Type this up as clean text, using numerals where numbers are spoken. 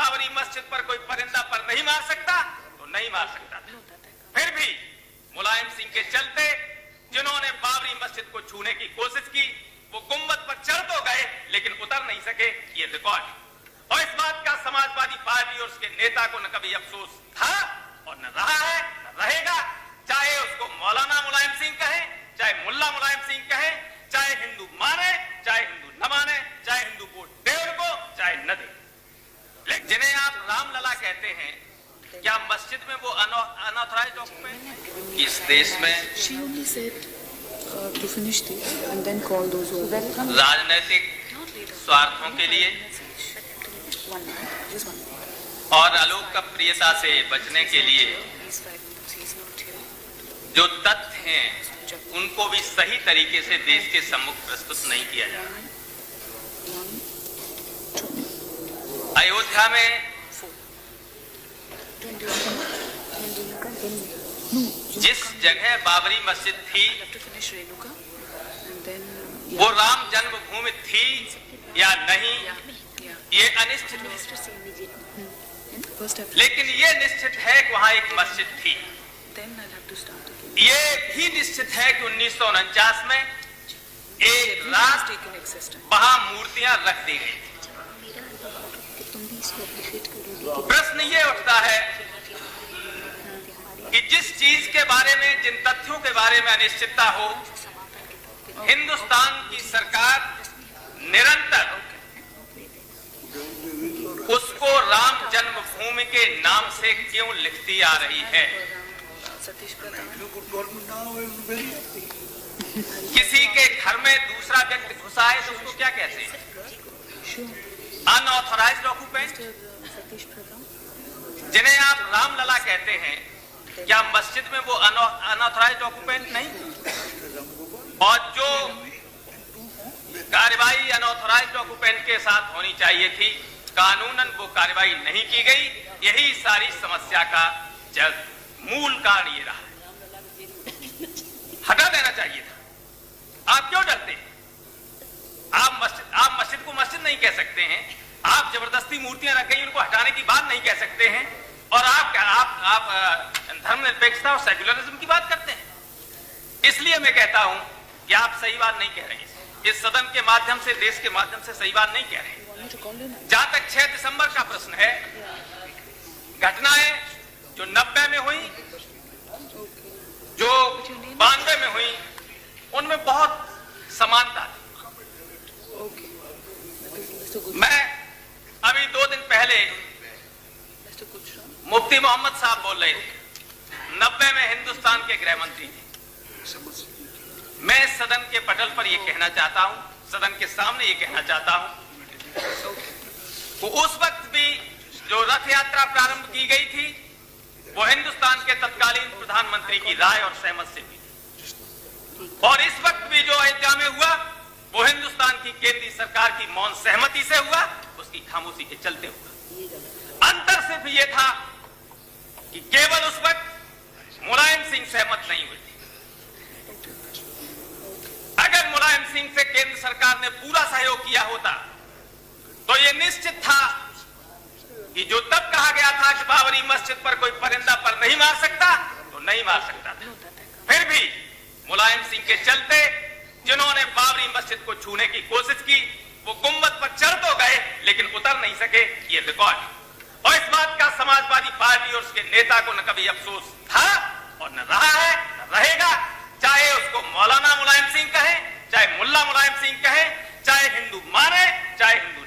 बाबरी मस्जिद पर कोई परिंदा पर नहीं मार सकता तो नहीं मार सकता था। फिर भी मुलायम सिंह के चलते जिन्होंने बाबरी मस्जिद को छूने की कोशिश की वो गुंबद पर चढ़ तो गए लेकिन उतर नहीं सके। ये रिकॉर्ड है और इस बात का समाजवादी पार्टी और उसके नेता को न कभी अफसोस था और न रहा है न रहेगा। चाहे उसको मौलाना मुलायम सिंह कहें, चाहे मुल्ला मुलायम सिंह कहें, चाहे हिंदू माने चाहे हिंदू न माने, चाहे हिंदू वोट दे उनको चाहे न दे। लेकिन जिन्हें आप रामलला कहते हैं, क्या मस्जिद में वो अनऑथराइज्ड ऑक्यूपेंट इस देश में राजनीतिक स्वार्थों के लिए और अलोकप्रियता से बचने के लिए जो तथ्य हैं उनको भी सही तरीके से देश के सम्मुख प्रस्तुत नहीं किया जा रहा है। अयोध्या में जिस जगह बाबरी मस्जिद थी वो राम जन्मभूमि थी या नहीं ये अनिश्चित है, लेकिन ये निश्चित है कि वहां एक मस्जिद थी। ये भी निश्चित है कि 1949 में एक रात वहां मूर्तियां रख दी गई। प्रश्न ये उठता है कि जिस चीज के बारे में, जिन तथ्यों के बारे में अनिश्चितता हो, हिंदुस्तान की सरकार निरंतर उसको राम जन्मभूमि के नाम से क्यों लिखती आ रही है? किसी के घर में दूसरा व्यक्ति घुसा है तो उसको क्या कहते हैं? Unauthorised occupant. जिन्हें आप रामलला कहते हैं, क्या मस्जिद में वो अनऑथराइज्ड ऑक्यूपेंट नहीं? और जो कार्रवाई अनऑथराइज्ड ऑक्यूपेंट के साथ होनी चाहिए थी, कानूनन वो कार्रवाई नहीं की गई। यही सारी समस्या का मूल कारण ये रहा है। हटा देना चाहिए था। आप क्यों डरते हैं? आप मस्जिद को मस्जिद नहीं कह सकते हैं, आप जबरदस्ती मूर्तियां रख गई उनको हटाने की बात नहीं कह सकते हैं, और आप धर्मनिरपेक्षता और सेक्युलरिज्म की बात करते हैं। इसलिए मैं कहता हूं कि आप सही बात नहीं कह रहे हैं। इस सदन के माध्यम से, देश के माध्यम से सही बात नहीं कह रहे हैं। जहां तक 6 दिसंबर का प्रश्न है, घटनाएं जो 90 में हुई, जो 92 में हुई, उनमें बहुत समानता थी। मैं अभी 2 दिन पहले मुफ्ती मोहम्मद साहब बोल रहे थे, 90 में हिंदुस्तान के गृह मंत्री थे। मैं सदन के पटल पर यह कहना चाहता हूं, सदन के सामने ये कहना चाहता हूं, तो उस वक्त भी जो रथ यात्रा प्रारंभ की गई थी वो हिंदुस्तान के तत्कालीन प्रधानमंत्री की राय और सहमत से हुई, और इस वक्त भी जो अयोध्या में हुआ वो हिंदुस्तान की केंद्रीय सरकार की मौन सहमति से हुआ, उसकी खामोशी के चलते हुआ। अंतर सिर्फ ये था कि केवल उस वक्त मुलायम सिंह सहमत नहीं हुए थे। अगर मुलायम सिंह से केंद्र सरकार ने पूरा सहयोग किया होता तो यह निश्चित था कि जो तब कहा गया था कि बाबरी मस्जिद पर कोई परिंदा पर नहीं मार सकता तो नहीं मार सकता था। फिर भी मुलायम सिंह के चलते जिन्होंने बाबरी मस्जिद को छूने की कोशिश की वो गुंबद पर चढ़ तो गए लेकिन उतर नहीं सके। ये रिकॉर्ड है और इस बात का समाजवादी पार्टी और उसके नेता को न कभी अफसोस था और न रहा है न रहेगा। चाहे उसको मौलाना मुलायम सिंह कहें, चाहे मुल्ला मुलायम सिंह कहें, चाहे हिंदू माने चाहे हिंदू